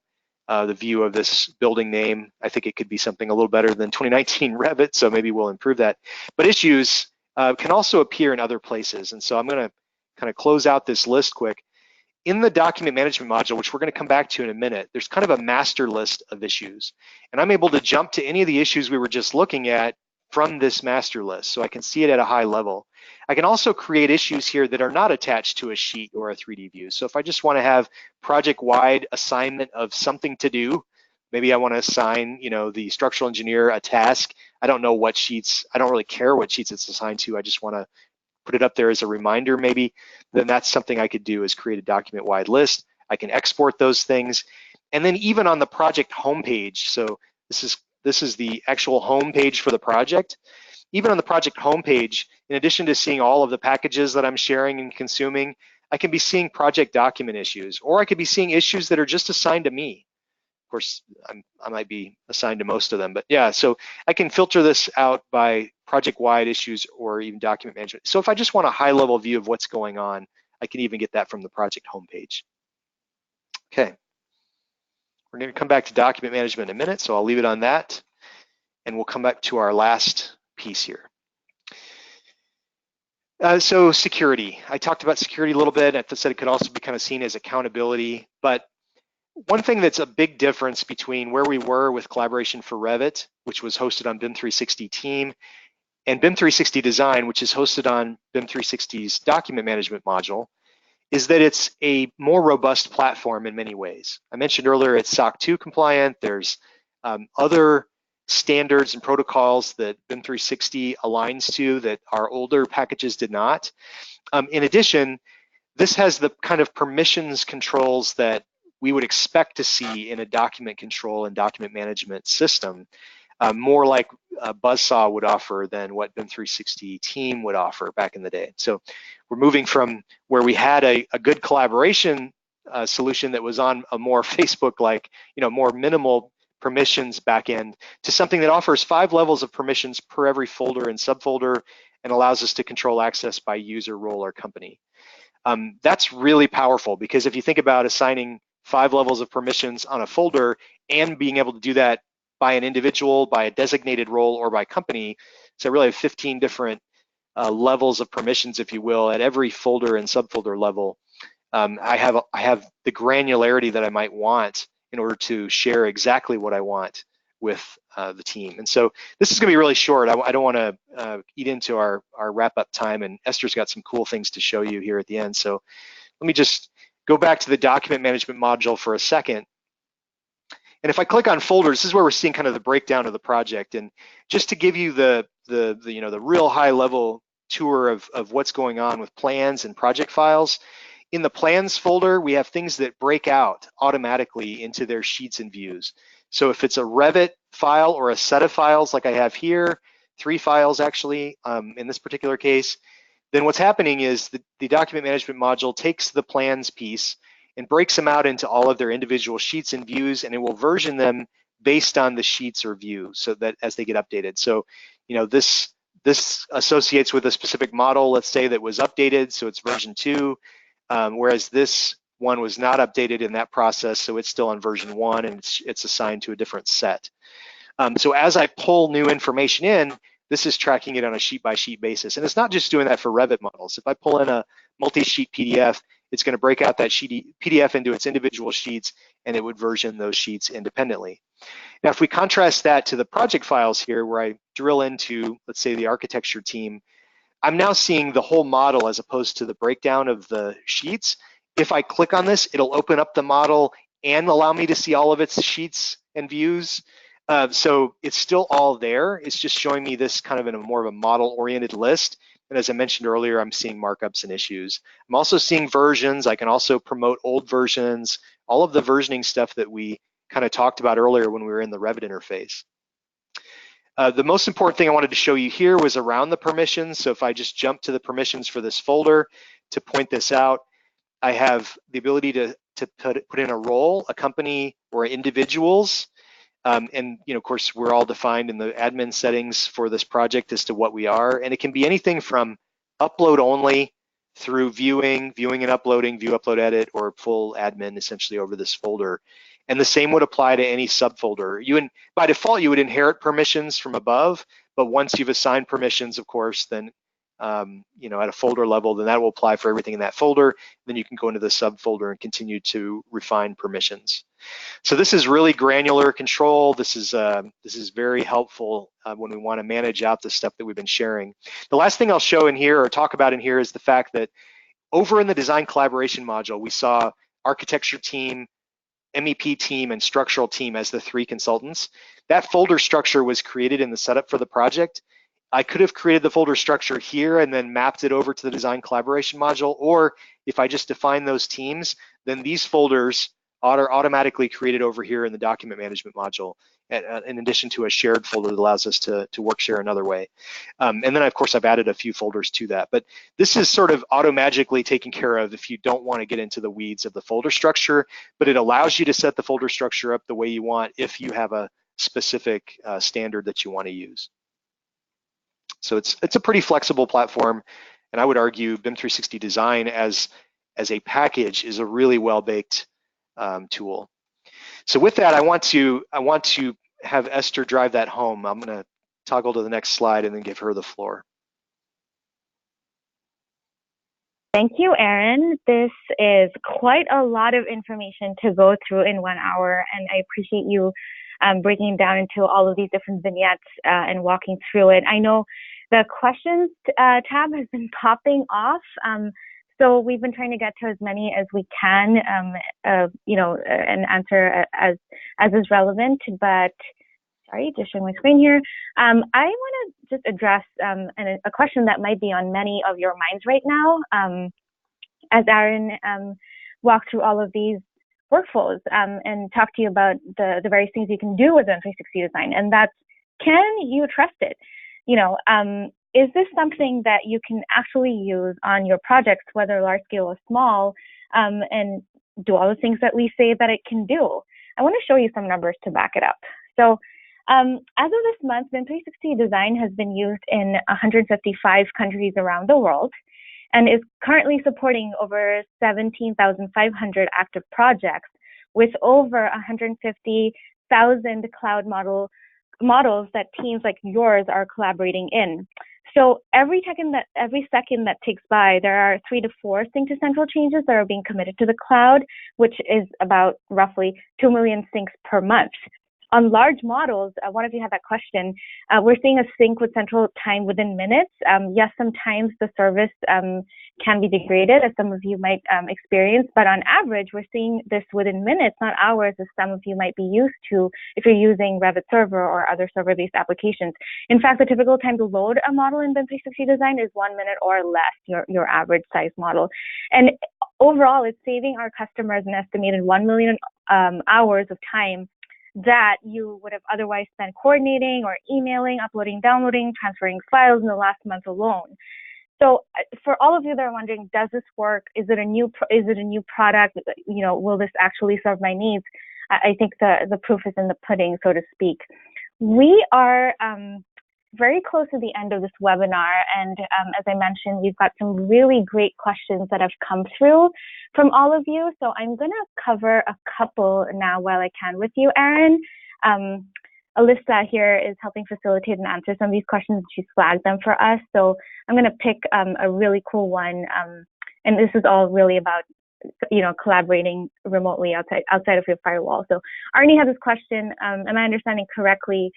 the view of this building name, I think it could be something a little better than 2019 Revit, so maybe we'll improve that. But issues can also appear in other places. And so I'm gonna kind of close out this list quick. In the document management module, which we're gonna come back to in a minute, there's kind of a master list of issues. And I'm able to jump to any of the issues we were just looking at from this master list, so I can see it at a high level. I can also create issues here that are not attached to a sheet or a 3D view. So if I just want to have project-wide assignment of something to do, maybe I want to assign, the structural engineer a task. I don't know what sheets, I don't really care what sheets it's assigned to. I just want to put it up there as a reminder maybe. Then that's something I could do, is create a document-wide list. I can export those things. And then even on the project homepage, so this is the actual home page for the project. Even on the project homepage, in addition to seeing all of the packages that I'm sharing and consuming, I can be seeing project document issues, or I could be seeing issues that are just assigned to me. Of course, I might be assigned to most of them, but yeah, so I can filter this out by project-wide issues or even document management. So if I just want a high-level view of what's going on, I can even get that from the project homepage. Okay. We're going to come back to document management in a minute, so I'll leave it on that, and we'll come back to our last piece here. So security. I talked about security a little bit. I said it could also be kind of seen as accountability, but one thing that's a big difference between where we were with collaboration for Revit, which was hosted on BIM 360 Team, and BIM 360 Design, which is hosted on BIM 360's document management module, is that it's a more robust platform in many ways. I mentioned earlier it's SOC 2 compliant. There's other standards and protocols that BIM 360 aligns to that our older packages did not. In addition, this has the kind of permissions controls that we would expect to see in a document control and document management system, more like Buzzsaw would offer than what BIM 360 Team would offer back in the day. So we're moving from where we had a good collaboration solution that was on a more Facebook-like, more minimal permissions backend, to something that offers 5 levels of permissions per every folder and subfolder and allows us to control access by user, role, or company. That's really powerful, because if you think about assigning 5 levels of permissions on a folder and being able to do that by an individual, by a designated role, or by company, so I really have 15 different levels of permissions, if you will, at every folder and subfolder level. I have the granularity that I might want in order to share exactly what I want with the team. And so this is going to be really short. I don't want to eat into our wrap-up time, and Esther's got some cool things to show you here at the end. So let me just go back to the document management module for a second. And if I click on folders, this is where we're seeing kind of the breakdown of the project. And just to give you the real high level tour of what's going on with plans and project files, in the plans folder, we have things that break out automatically into their sheets and views. So if it's a Revit file or a set of files like I have here, 3 files actually in this particular case, then what's happening is the document management module takes the plans piece and breaks them out into all of their individual sheets and views, and it will version them based on the sheets or views so that as they get updated. So, this This associates with a specific model, let's say, that was updated, so it's version 2, whereas this one was not updated in that process, so it's still on version 1, and it's assigned to a different set. So as I pull new information in, this is tracking it on a sheet-by-sheet basis. And it's not just doing that for Revit models. If I pull in a multi-sheet PDF, it's going to break out that PDF into its individual sheets, and it would version those sheets independently. Now, if we contrast that to the project files here, where I drill into, let's say, the architecture team, I'm now seeing the whole model as opposed to the breakdown of the sheets. If I click on this, it'll open up the model and allow me to see all of its sheets and views. So it's still all there. It's just showing me this kind of in a more of a model-oriented list. And as I mentioned earlier, I'm seeing markups and issues. I'm also seeing versions. I can also promote old versions, all of the versioning stuff that we kind of talked about earlier when we were in the Revit interface. The most important thing I wanted to show you here was around the permissions. So if I just jump to the permissions for this folder to point this out, I have the ability to put in a role, a company, or individuals. And of course, we're all defined in the admin settings for this project as to what we are. And it can be anything from upload only through viewing and uploading, view, upload, edit, or full admin essentially over this folder. And the same would apply to any subfolder. By default, you would inherit permissions from above, but once you've assigned permissions, of course, then at a folder level, then that will apply for everything in that folder. Then you can go into the subfolder and continue to refine permissions. So this is really granular control. This is very helpful when we want to manage out the stuff that we've been sharing. The last thing I'll show in here or talk about in here is the fact that over in the design collaboration module, we saw architecture team, MEP team, and structural team as the 3 consultants. That folder structure was created in the setup for the project. I could have created the folder structure here and then mapped it over to the design collaboration module, or if I just define those teams, then these folders are automatically created over here in the document management module, in addition to a shared folder that allows us to work share another way. And then of course I've added a few folders to that, but this is sort of auto-magically taken care of if you don't want to get into the weeds of the folder structure, but it allows you to set the folder structure up the way you want if you have a specific standard that you want to use. So it's a pretty flexible platform, and I would argue BIM 360 Design as a package is a really well-baked tool. So with that, I want to have Esther drive that home. I'm going to toggle to the next slide and then give her the floor. Thank you, Aaron. This is quite a lot of information to go through in 1 hour, and I appreciate you breaking down into all of these different vignettes and walking through it. I know the questions tab has been popping off, so we've been trying to get to as many as we can, and answer as is relevant. But sorry, just showing my screen here. I want to just address a question that might be on many of your minds right now, as Aaron walked through all of these workflows and talk to you about the various things you can do with BIM 360 Design, and that's, can you trust it? Is this something that you can actually use on your projects, whether large scale or small, and do all the things that we say that it can do? I want to show you some numbers to back it up. So as of this month, BIM 360 Design has been used in 155 countries around the world and is currently supporting over 17,500 active projects with over 150,000 cloud models that teams like yours are collaborating in. So every second that takes by, there are 3 to 4 sync to central changes that are being committed to the cloud, which is about roughly 2 million syncs per month. On large models, one of you had that question, we're seeing a sync with central time within minutes. Yes, sometimes the service can be degraded, as some of you might experience, but on average, we're seeing this within minutes, not hours, as some of you might be used to if you're using Revit Server or other server-based applications. In fact, the typical time to load a model in BIM 360 Design is 1 minute or less, your average size model. And overall, it's saving our customers an estimated 1 million hours of time that you would have otherwise spent coordinating or emailing, uploading, downloading, transferring files in the last month alone. So for all of you that are wondering, does this work? Is it a new product? Will this actually serve my needs? I think the proof is in the pudding, so to speak. We are very close to the end of this webinar, and as I mentioned, we've got some really great questions that have come through from all of you. So I'm going to cover a couple now while I can with you, Erin. Alyssa here is helping facilitate and answer some of these questions. She's flagged them for us. So I'm going to pick a really cool one, and this is all really about collaborating remotely outside of your firewall. So Arnie has this question, am I understanding correctly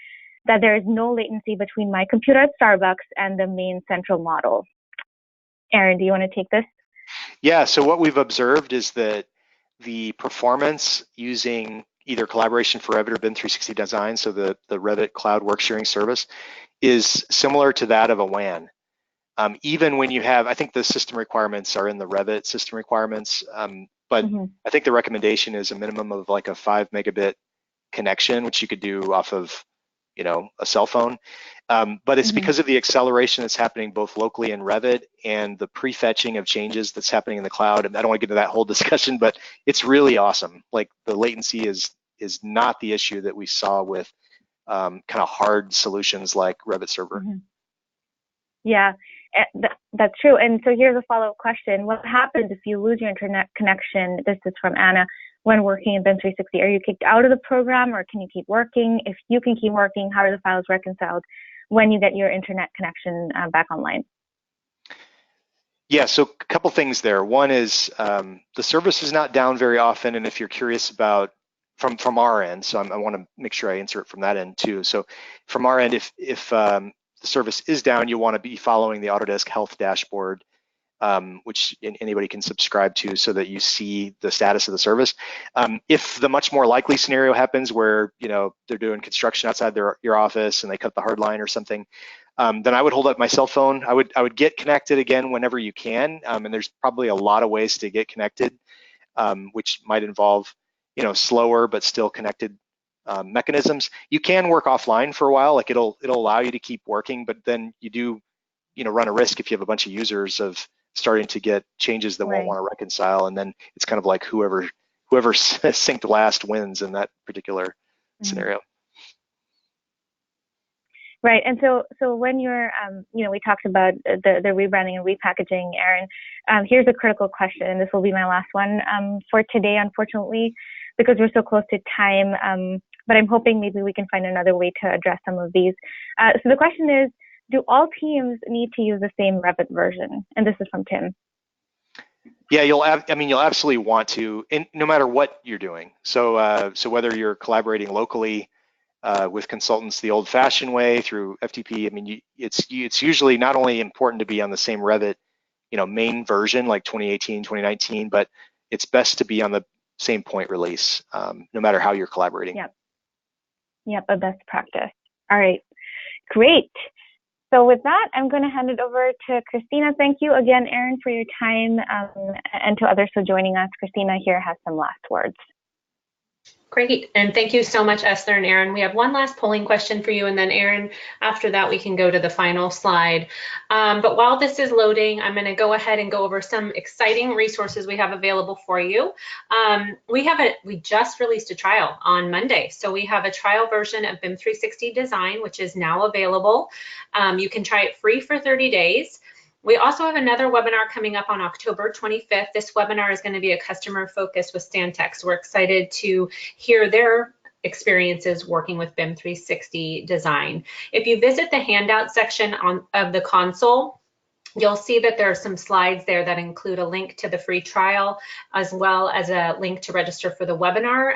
that there is no latency between my computer at Starbucks and the main central model? Erin, do you want to take this? Yeah, so what we've observed is that the performance using either collaboration for Revit or BIM 360 design, so the Revit cloud work sharing service, is similar to that of a WAN. Even when you have, I think the system requirements are in the Revit system requirements, but I think the recommendation is a minimum of like a 5 megabit connection, which you could do off of, a cell phone. But it's because of the acceleration that's happening both locally in Revit and the prefetching of changes that's happening in the cloud. And I don't want to get into that whole discussion, but it's really awesome. Like the latency is not the issue that we saw with kind of hard solutions like Revit Server. Yeah, that's true. And so here's a follow-up question. What happens if you lose your internet connection? This is from Anna. When working in BIM 360, are you kicked out of the program or can you keep working? If you can keep working, how are the files reconciled when you get your internet connection back online? Yeah, so a couple things there. One is the service is not down very often, and if you're curious about from our end, so I want to make sure I answer it from that end too. So from our end, if the service is down, you want to be following the Autodesk Health Dashboard, which anybody can subscribe to so that you see the status of the service. If the much more likely scenario happens where they're doing construction outside your office and they cut the hard line or something, then I would hold up my cell phone. I would get connected again whenever you can, and there's probably a lot of ways to get connected, which might involve slower but still connected mechanisms. You can work offline for a while, like it'll allow you to keep working, but then you do run a risk if you have a bunch of users of starting to get changes that won't want to reconcile, and then it's kind of like whoever synced last wins in that particular scenario. Right, and so when you're, we talked about the rebranding and repackaging, Erin. Here's a critical question, and this will be my last one for today, unfortunately, because we're so close to time. But I'm hoping maybe we can find another way to address some of these. So the question is, do all teams need to use the same Revit version? And this is from Tim. Yeah, you'll absolutely want to, and no matter what you're doing. So whether you're collaborating locally with consultants the old-fashioned way through FTP, it's usually not only important to be on the same Revit, main version like 2018, 2019, but it's best to be on the same point release, no matter how you're collaborating. Yep, a best practice. All right, great. So with that, I'm going to hand it over to Christina. Thank you again, Erin, for your time, and to others for joining us. Christina here has some last words. Great, and thank you so much, Esther and Erin. We have one last polling question for you, and then Erin, after that, we can go to the final slide. But while this is loading, I'm going to go ahead and go over some exciting resources we have available for you. We just released a trial on Monday, so we have a trial version of BIM 360 Design, which is now available. You can try it free for 30 days. We also have another webinar coming up on October 25th. This webinar is going to be a customer focus with Stantec. So we're excited to hear their experiences working with BIM 360 Design. If you visit the handout section of the console, you'll see that there are some slides there that include a link to the free trial, as well as a link to register for the webinar.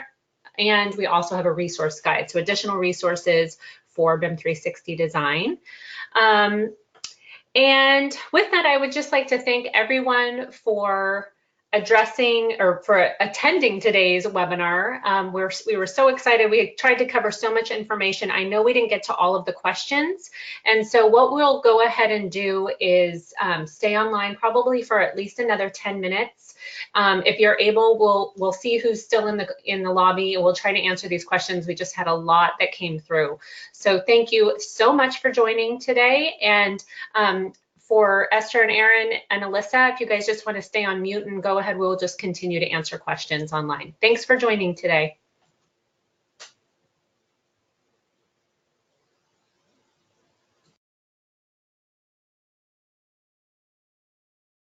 And we also have a resource guide, so additional resources for BIM 360 Design. And with that, I would just like to thank everyone for attending today's webinar. We were so excited. We tried to cover so much information. I know we didn't get to all of the questions. And so what we'll go ahead and do is stay online probably for at least another 10 minutes. If you're able, we'll see who's still in the lobby, and we'll try to answer these questions. We just had a lot that came through. So thank you so much for joining today. And for Esther and Erin and Alyssa, if you guys just want to stay on mute and go ahead, we'll just continue to answer questions online. Thanks for joining today.